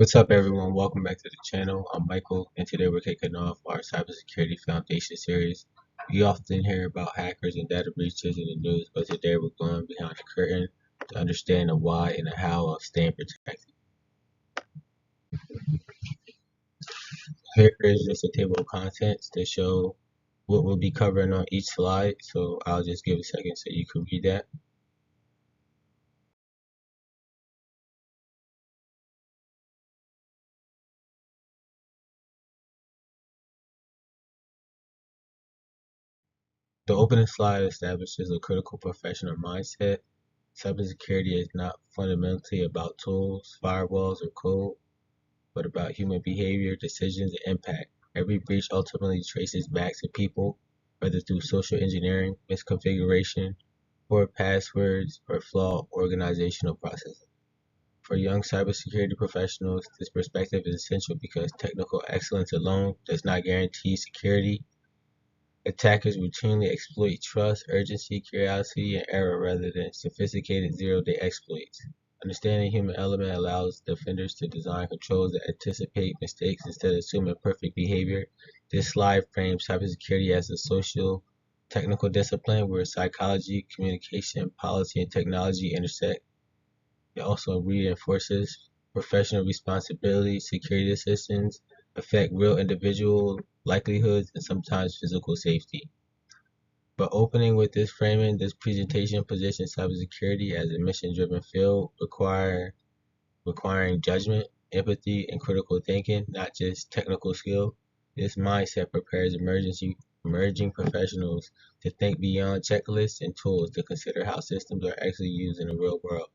What's up, everyone? Welcome back to the channel. I'm Michael, and today we're kicking off our Cybersecurity Foundation series. We often hear about hackers and data breaches in the news, but today we're going behind the curtain to understand the why and the how of staying protected. Here is just a table of contents to show what we'll be covering on each slide, so I'll just give a second so you can read that. The opening slide establishes a critical professional mindset. Cybersecurity is not fundamentally about tools, firewalls, or code, but about human behavior, decisions, and impact. Every breach ultimately traces back to people, whether through social engineering, misconfiguration, poor passwords, or flawed organizational processes. For young cybersecurity professionals, this perspective is essential because technical excellence alone does not guarantee security. Attackers routinely exploit trust, urgency, curiosity, and error rather than sophisticated zero-day exploits. Understanding the human element allows defenders to design controls that anticipate mistakes instead of assuming perfect behavior. This slide frames cybersecurity as a social, technical discipline where psychology, communication, policy, and technology intersect. It also reinforces professional responsibility. Security systems affect real individual livelihoods and sometimes physical safety. But opening with this framing, this presentation positions cybersecurity as a mission-driven field requiring judgment, empathy, and critical thinking, not just technical skill. This mindset prepares emerging professionals to think beyond checklists and tools to consider how systems are actually used in the real world.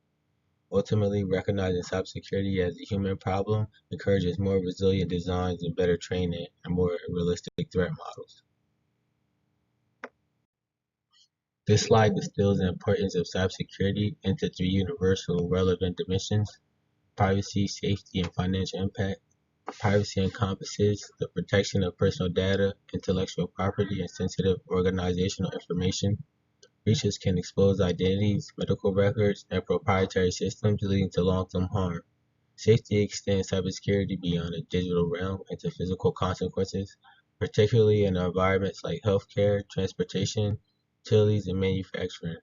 Ultimately, recognizing cybersecurity as a human problem encourages more resilient designs and better training and more realistic threat models. This slide distills the importance of cybersecurity into three universal relevant dimensions: privacy, safety, and financial impact. Privacy encompasses the protection of personal data, intellectual property, and sensitive organizational information. Breaches can expose identities, medical records, and proprietary systems, leading to long-term harm. Safety extends cybersecurity beyond the digital realm into physical consequences, particularly in environments like healthcare, transportation, utilities, and manufacturing.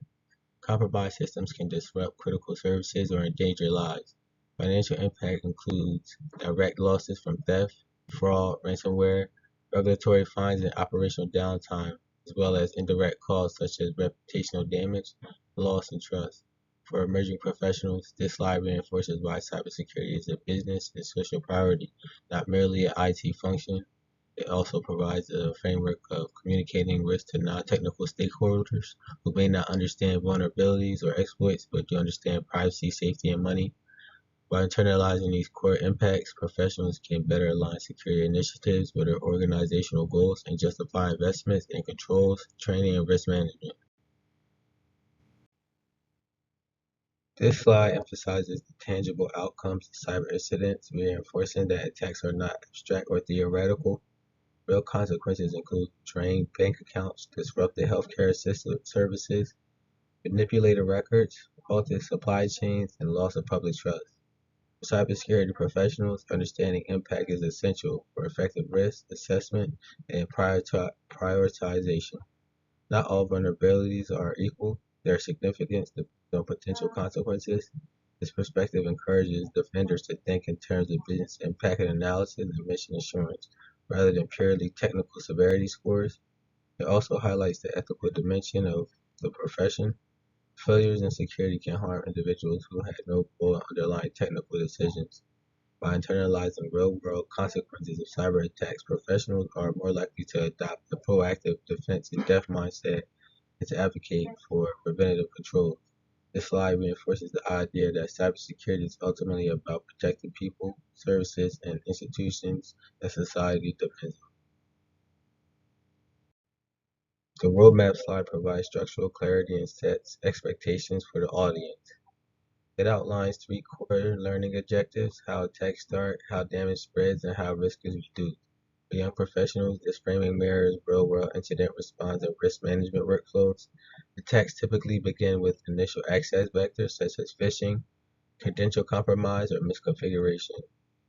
Compromised systems can disrupt critical services or endanger lives. Financial impact includes direct losses from theft, fraud, ransomware, regulatory fines, and operational downtime, as well as indirect costs such as reputational damage, loss, and trust. For emerging professionals, this slide reinforces why cybersecurity is a business and social priority, not merely an IT function. It also provides a framework of communicating risk to non-technical stakeholders who may not understand vulnerabilities or exploits but do understand privacy, safety, and money. By internalizing these core impacts, professionals can better align security initiatives with their organizational goals and justify investments in controls, training, and risk management. This slide emphasizes the tangible outcomes of cyber incidents, reinforcing that attacks are not abstract or theoretical. Real consequences include drained bank accounts, disrupted healthcare services, manipulated records, halted supply chains, and loss of public trust. For cybersecurity professionals, understanding impact is essential for effective risk assessment and prioritization. Not all vulnerabilities are equal. There are significant potential consequences. This perspective encourages defenders to think in terms of business impact and analysis and mission assurance, rather than purely technical severity scores. It also highlights the ethical dimension of the profession. Failures in security can harm individuals who had no pull underlying technical decisions. By internalizing real-world consequences of cyber attacks, professionals are more likely to adopt a proactive defense in depth mindset and to advocate for preventative control. This slide reinforces the idea that cybersecurity is ultimately about protecting people, services, and institutions that society depends on. The roadmap slide provides structural clarity and sets expectations for the audience. It outlines three core learning objectives: how attacks start, how damage spreads, and how risk is reduced. For young professionals, this framing mirrors real-world incident response and risk management workflows. Attacks typically begin with initial access vectors such as phishing, credential compromise, or misconfiguration.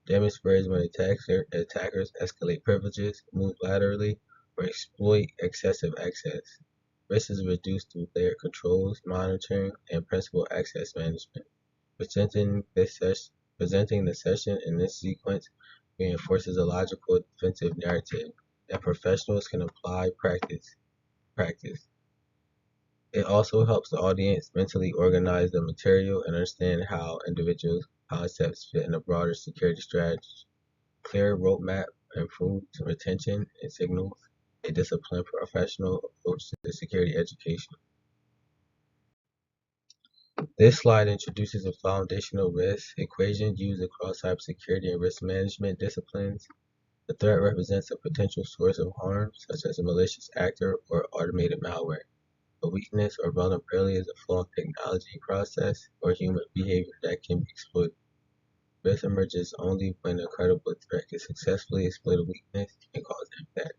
Damage spreads when attackers escalate privileges, move laterally, or exploit excessive access. Risk is reduced through layered controls, monitoring, and principal access management. Presenting the session in this sequence reinforces a logical defensive narrative that professionals can apply practice. It also helps the audience mentally organize the material and understand how individual concepts fit in a broader security strategy. Clear roadmap improves retention and signals a disciplined professional approach to security education. This slide introduces a foundational risk equation used across cybersecurity and risk management disciplines. The threat represents a potential source of harm, such as a malicious actor or automated malware. A weakness or vulnerability is a flaw in technology process or human behavior that can be exploited. Risk emerges only when a credible threat can successfully exploit a weakness and cause impact.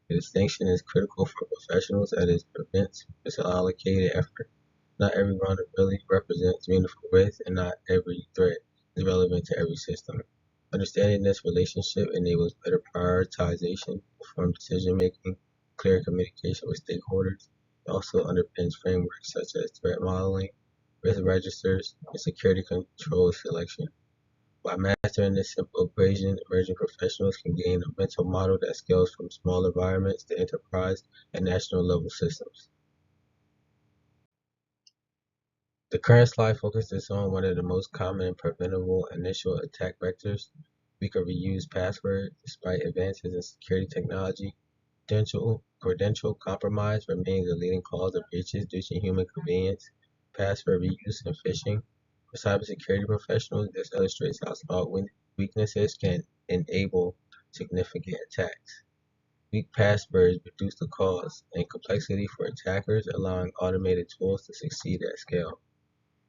The distinction is critical for professionals as it prevents misallocated effort. Not every vulnerability represents meaningful risk, and not every threat is relevant to every system. Understanding this relationship enables better prioritization, informed decision making, clear communication with stakeholders. It also underpins frameworks such as threat modeling, risk registers, and security control selection. By mastering this simple equation, emerging professionals can gain a mental model that scales from small environments to enterprise and national level systems. The current slide focuses on one of the most common and preventable initial attack vectors. Weak or reused passwords. Despite advances in security technology, credential compromise remains a leading cause of breaches due to human convenience, password reuse, and phishing. For cybersecurity professionals, this illustrates how small weaknesses can enable significant attacks. Weak passwords reduce the cost and complexity for attackers, allowing automated tools to succeed at scale.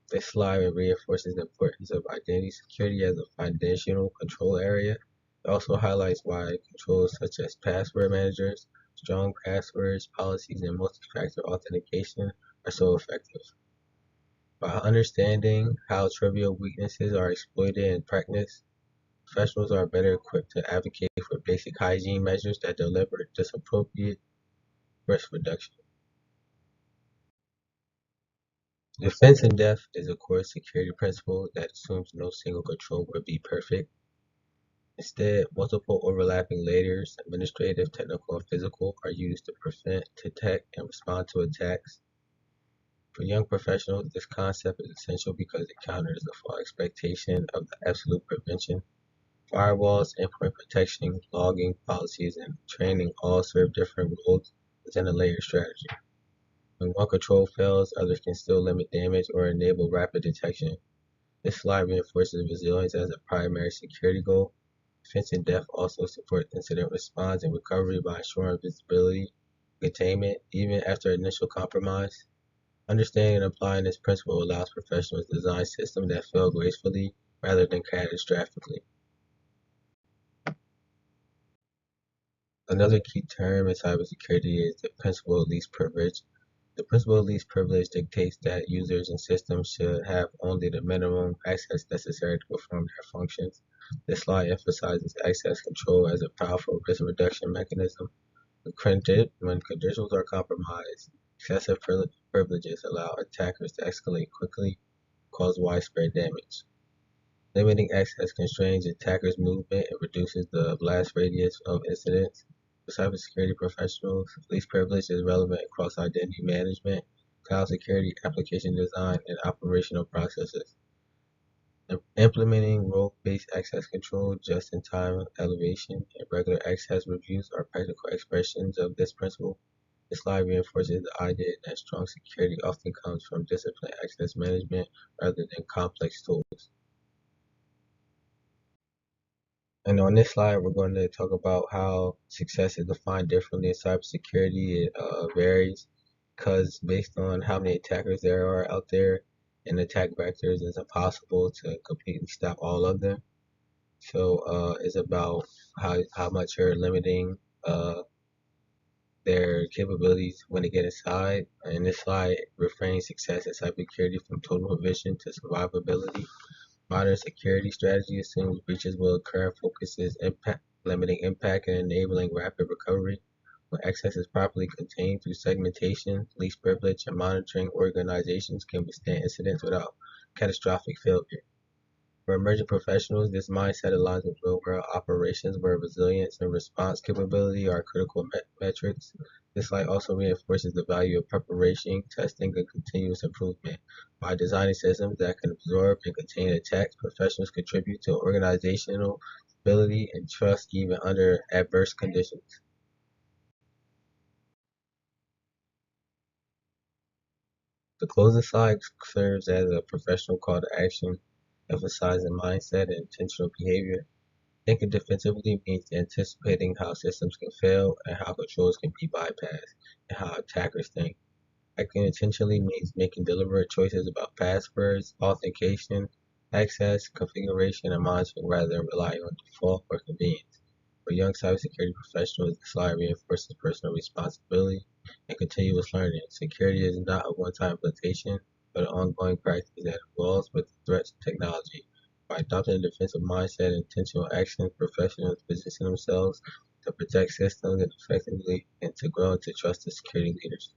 This slide reinforces the importance of identity security as a foundational control area. It also highlights why controls such as password managers, strong passwords, policies, and multi-factor authentication are so effective. By understanding how trivial weaknesses are exploited in practice, professionals are better equipped to advocate for basic hygiene measures that deliver disappropriate risk reduction. Defense in depth is a core security principle that assumes no single control will be perfect. Instead, multiple overlapping layers, administrative, technical, and physical, are used to prevent, detect, and respond to attacks. For young professionals, this concept is essential because it counters the false expectation of the absolute prevention. Firewalls, endpoint protection, logging, policies, and training all serve different roles within a layered strategy. When one control fails, others can still limit damage or enable rapid detection. This slide reinforces resilience as a primary security goal. Defense in depth also supports incident response and recovery by ensuring visibility, containment, even after initial compromise. Understanding and applying this principle allows professionals to design systems that fail gracefully rather than catastrophically. Another key term in cybersecurity is the principle of least privilege. The principle of least privilege dictates that users and systems should have only the minimum access necessary to perform their functions. This slide emphasizes access control as a powerful risk reduction mechanism. When credentials are compromised, excessive privileges allow attackers to escalate quickly, cause widespread damage. Limiting access constrains attackers' movement and reduces the blast radius of incidents. For cybersecurity professionals, least privilege is relevant across identity management, cloud security, application design, and operational processes. Implementing role-based access control, just-in-time elevation, and regular access reviews are practical expressions of this principle. This slide reinforces the idea that strong security often comes from disciplined access management rather than complex tools. And on this slide, we're going to talk about how success is defined differently in cybersecurity. It varies because based on how many attackers there are out there and attack vectors, it's impossible to completely stop all of them. So it's about how much you're limiting their capabilities when they get inside. And this slide reframes success in cybersecurity from total provision to survivability. Modern security strategy assumes breaches will occur and focuses limiting impact and enabling rapid recovery. When access is properly contained through segmentation, least privilege, and monitoring, organizations can withstand incidents without catastrophic failure. For emerging professionals, this mindset aligns with real-world operations where resilience and response capability are critical metrics. This light also reinforces the value of preparation, testing, and continuous improvement. By designing systems that can absorb and contain attacks, professionals contribute to organizational stability and trust even under adverse conditions. The closing slide serves as a professional call to action, emphasizing mindset and intentional behavior. Thinking defensively means anticipating how systems can fail and how controls can be bypassed, and how attackers think. Acting intentionally means making deliberate choices about passwords, authentication, access, configuration, and monitoring rather than relying on default or convenience. For young cybersecurity professionals, this slide reinforces personal responsibility and continuous learning. Security is not a one-time implementation, but an ongoing practice that evolves with threats and technology. By adopting a defensive mindset and intentional action, professionals position themselves to protect systems effectively and to grow into trusted security leaders.